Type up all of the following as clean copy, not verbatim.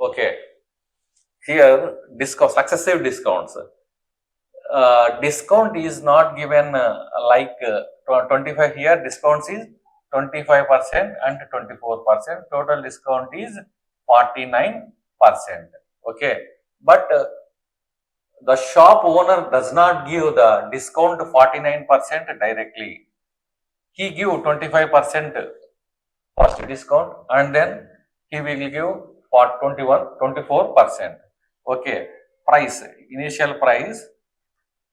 Okay, here successive discounts. Discount is not given like 25. Here discounts is 25% and 24%. Total discount is 49%. Okay, but the shop owner does not give the discount 49% directly. He give 25% first discount, and then he will give for 24%. Okay, price, initial price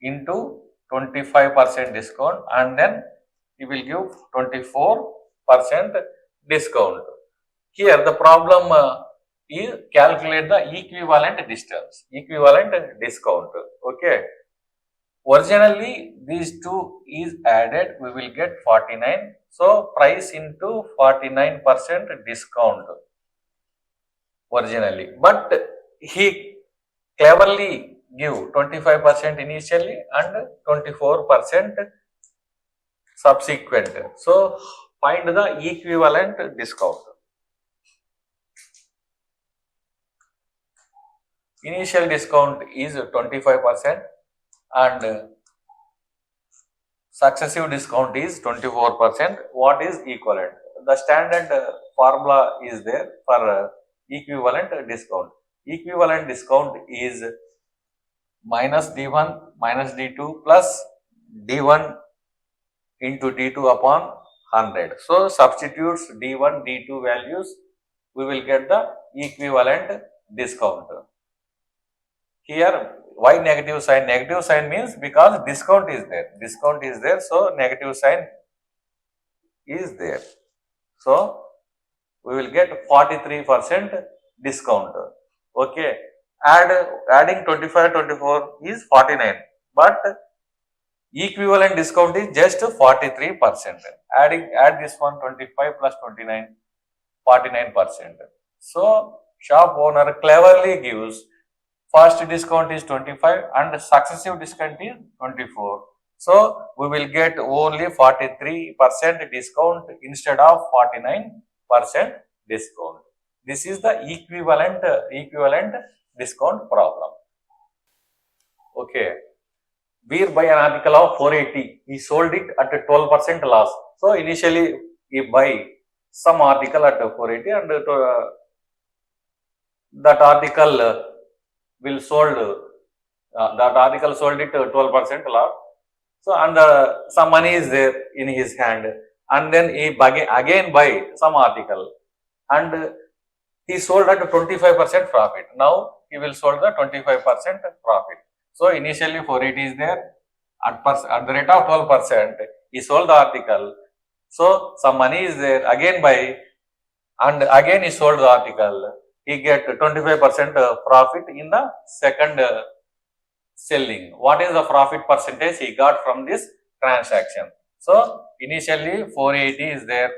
into 25% discount, and then he will give 24% discount. Here the problem is calculate the equivalent distance, equivalent discount. Okay, originally these two is added, we will get 49. So price into 49% discount originally, but he cleverly give 25% initially and 24% subsequent. So find the equivalent discount. Initial discount is 25% and successive discount is 24%. What is equivalent? The standard formula is there for equivalent discount. Equivalent discount is minus D1 minus D2 plus D1 into D2 upon 100. So substitutes D1, D2 values, we will get the equivalent discount. Here, why negative sign? Negative sign means because discount is there. Discount is there, so negative sign is there. So we will get 43% discount. Okay, adding 25, 24 is 49, but equivalent discount is just 43%. Add this one 25 plus 29, 49%. So shop owner cleverly gives first discount is 25 and successive discount is 24. So we will get only 43% discount instead of 49% discount. This is the equivalent discount problem. Okay. Beer buy an article of 480. He sold it at a 12% loss. So initially he buy some article at 480 and that article will sold that article sold it 12% loss. So and some money is there in his hand, and then he again buy some article and he sold at 25% profit. Now he will sold the 25% profit. So initially 480 is there, at the rate of 12%, he sold the article. So some money is there, again buy, and again he sold the article. He get 25% profit in the second selling. What is the profit percentage he got from this transaction? So initially 480 is there,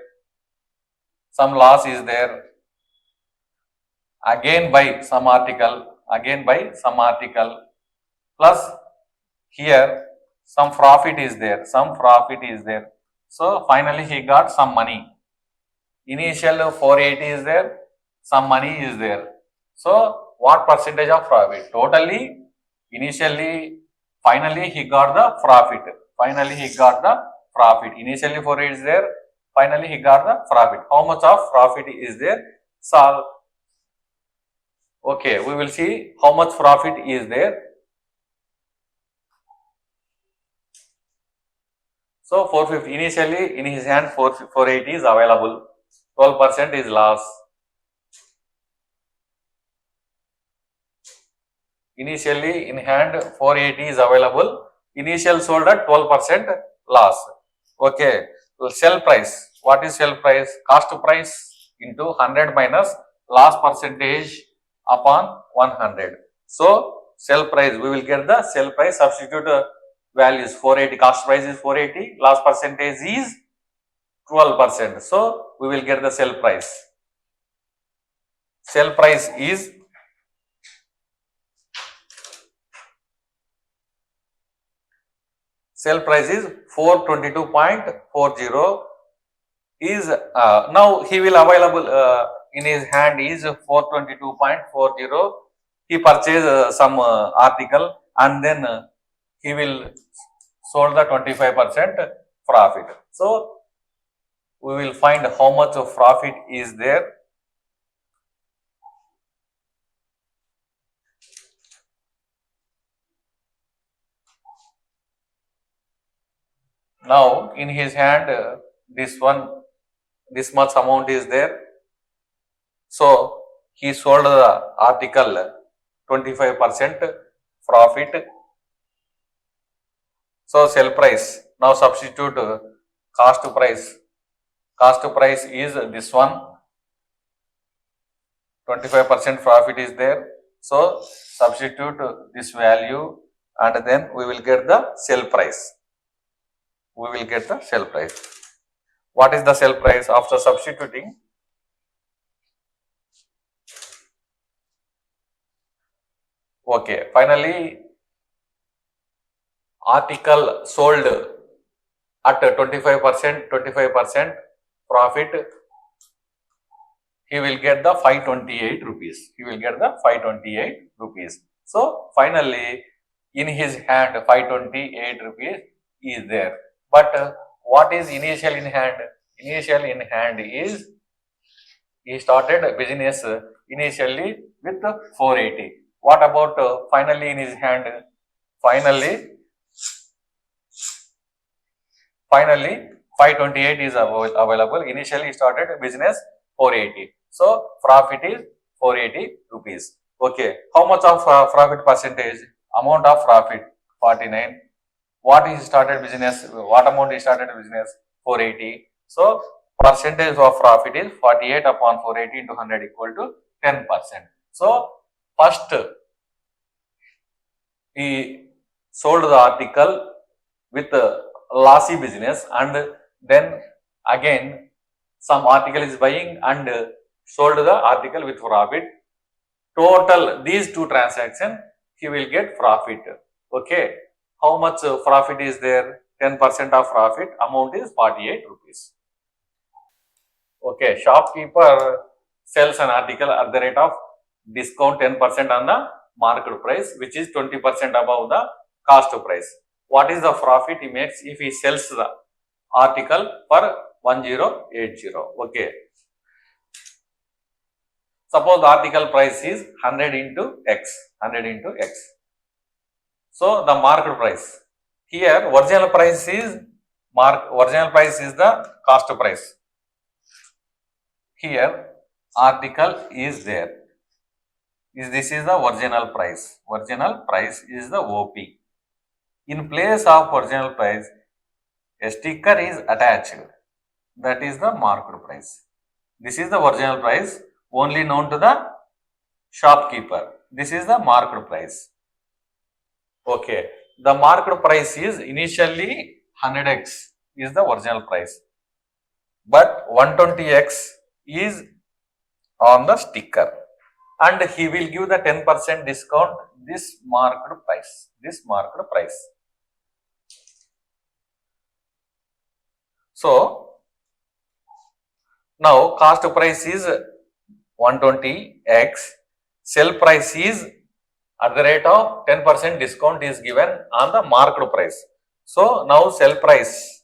some loss is there, again buy some article, plus here some profit is there, So finally he got some money. Initial 480 is there, some money is there. So what percentage of profit? Totally, initially, finally he got the profit. Initially 480 is there, finally he got the profit. How much of profit is there? So okay, we will see how much profit is there. So 450 initially in his hand 480 is available, 12% is loss. Initially in hand 480 is available, initial sold at 12% loss. Okay, so sell price. What is sell price? Cost price into 100 minus loss percentage upon 100. So sell price, we will get the sell price, substitute values 480, cost price is 480, loss percentage is 12%. So we will get the sell price. Sell price is 422.40 is now he will available in his hand is 422.40. He purchased some article and then he will sold the 25% profit. So we will find how much of profit is there. Now in his hand this much amount is there. So he sold the article 25% profit. So sell price. Now substitute cost price. Cost price is this one. 25% profit is there. So substitute this value and then we will get the sell price. We will get the sell price. What is the sell price after substituting? Okay, finally article sold at 25% profit, he will get the 528 rupees. He will get the 528 rupees. So finally in his hand 528 rupees is there. But what is initial in hand? Initial in hand is he started a business initially with 480. What about finally in his hand? Finally 528 is available. Initially he started a business 480. So profit is 480 rupees. Okay. How much of profit percentage? Amount of profit 49. What he started business? What amount he started business? 480. So percentage of profit is 48 upon 480 into 100 equal to 10%. So first he sold the article with lossy business and then again some article is buying and sold the article with profit. Total these two transactions he will get profit. Okay. How much profit is there? 10% of profit, amount is 48 rupees. Okay, shopkeeper sells an article at the rate of discount 10% on the market price, which is 20% above the cost price. What is the profit he makes if he sells the article for 1080? Okay. Suppose the article price is 100 into X, 100 into X. So the market price. Here original price is the cost price. Here article is there. This is the original price. Original price is the OP. In place of original price, a sticker is attached. That is the market price. This is the original price only known to the shopkeeper. This is the market price. Okay. The market price is initially 100x is the original price. But 120x is on the sticker. And he will give the 10% discount this market price. So now cost price is 120x, sell price is at the rate of 10% discount is given on the market price. So now sell price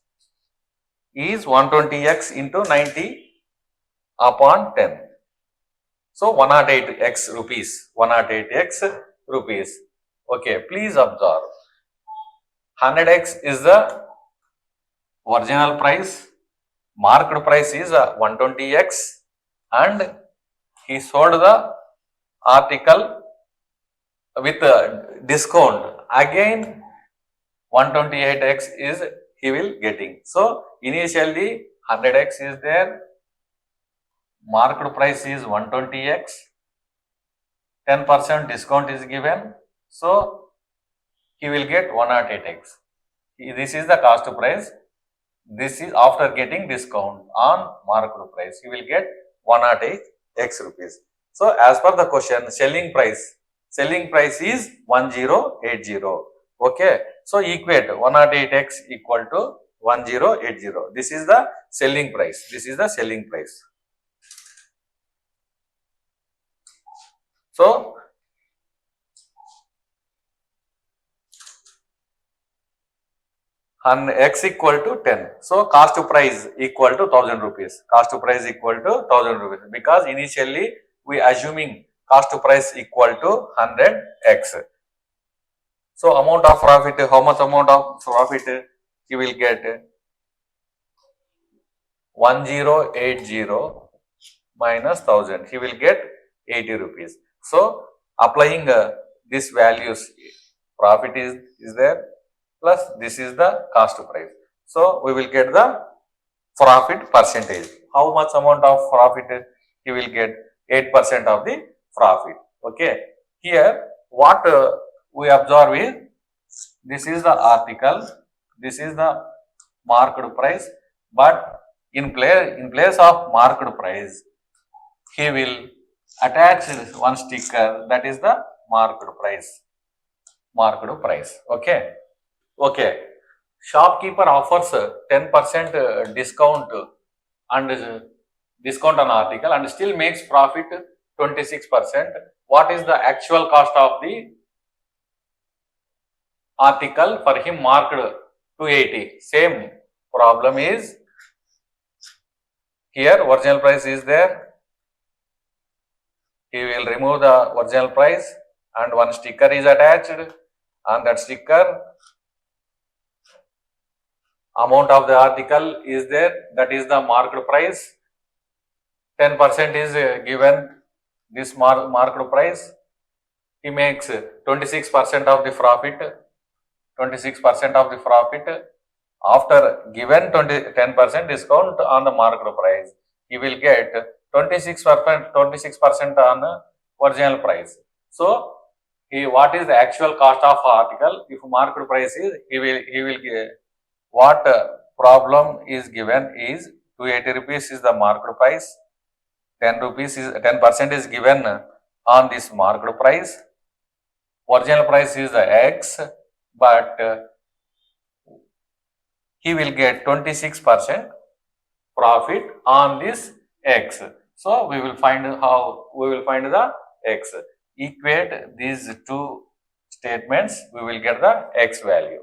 is 120x into 90 upon 10. So 108x rupees. 108x rupees. Okay, please observe. 100x is the original price. Market price is 120x and he sold the article with discount. Again 128x is he will getting. So initially 100x is there. Market price is 120x. 10% discount is given. So he will get 108x. This is the cost price. This is after getting discount on market price. He will get 108x rupees. So as per the question, selling price is 1080. Okay. So equate 108x equal to 1080. This is the selling price. So and X equal to 10. So cost to price equal to 1000 rupees. Cost to price equal to 1000 rupees because initially we assuming cost to price equal to 100x. So amount of profit, how much amount of profit he will get? 1080 minus 1000. He will get 80 rupees. So applying these values, profit is there plus this is the cost price. So we will get the profit percentage. How much amount of profit he will get? 8% of the profit. Okay. Here what we observe is this is the article, this is the marked price, but in place of marked price, he will attach one sticker, that is the marked price. Okay. Okay. Shopkeeper offers 10% discount and discount on article and still makes profit 26%. What is the actual cost of the article for him marked 280? Same problem is here, original price is there. He will remove the original price and one sticker is attached. On that sticker, amount of the article is there, that is the marked price. 10% is given this marked price. He makes 26% of the profit. 26% of the profit after given 10% discount on the marked price. He will get 26% on original price. So what is the actual cost of article? If marked price is, he will get what problem is given is 280 rupees is the marked price. 10% is given on this marked price. Original price is the X, but he will get 26% profit on this X. So we will find the X. Equate these two statements, we will get the X value.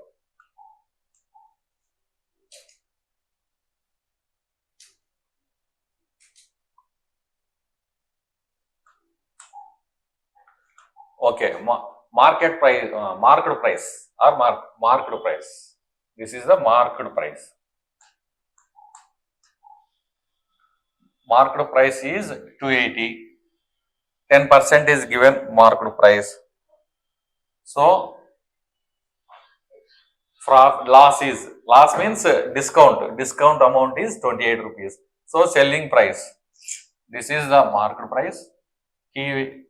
Okay, market price, marked price or marked price. This is the marked price. Marked price is 280. 10% is given marked price. So loss means discount. Discount amount is 28 rupees. So selling price. This is the marked price. He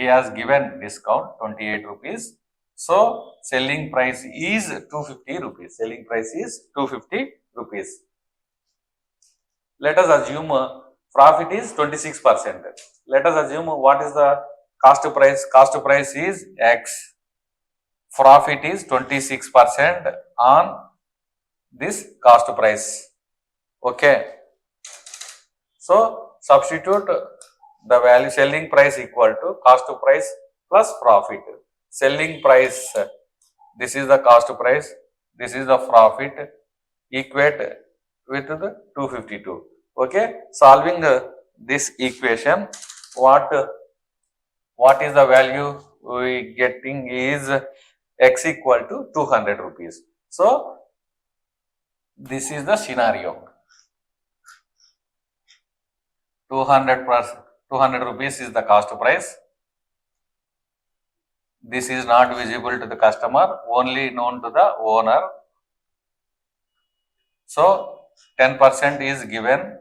has given discount 28 rupees. So selling price is 250 rupees. Selling price is 250 rupees. Let us assume profit is 26%. Let us assume what is the cost price? Cost price is X. Profit is 26% on this cost price. Okay. So substitute the value selling price equal to cost price plus profit. Selling price, this is the cost price, this is the profit, equate with the 252. Okay, solving this equation, what is the value we getting is X equal to 200 rupees. So this is the scenario. 200 rupees is the cost price. This is not visible to the customer, only known to the owner. So 10% is given.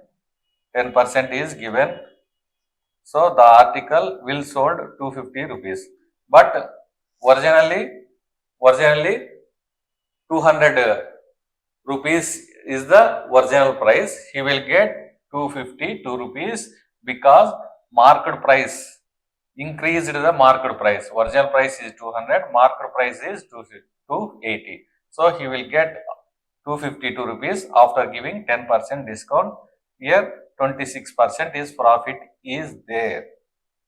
10% is given. So the article will sold 250 rupees. But originally 200 rupees is the original price. He will get 252 rupees because market price increased the market price. Original price is 200, market price is 280. So he will get 252 rupees after giving 10% discount. Here 26% is profit is there.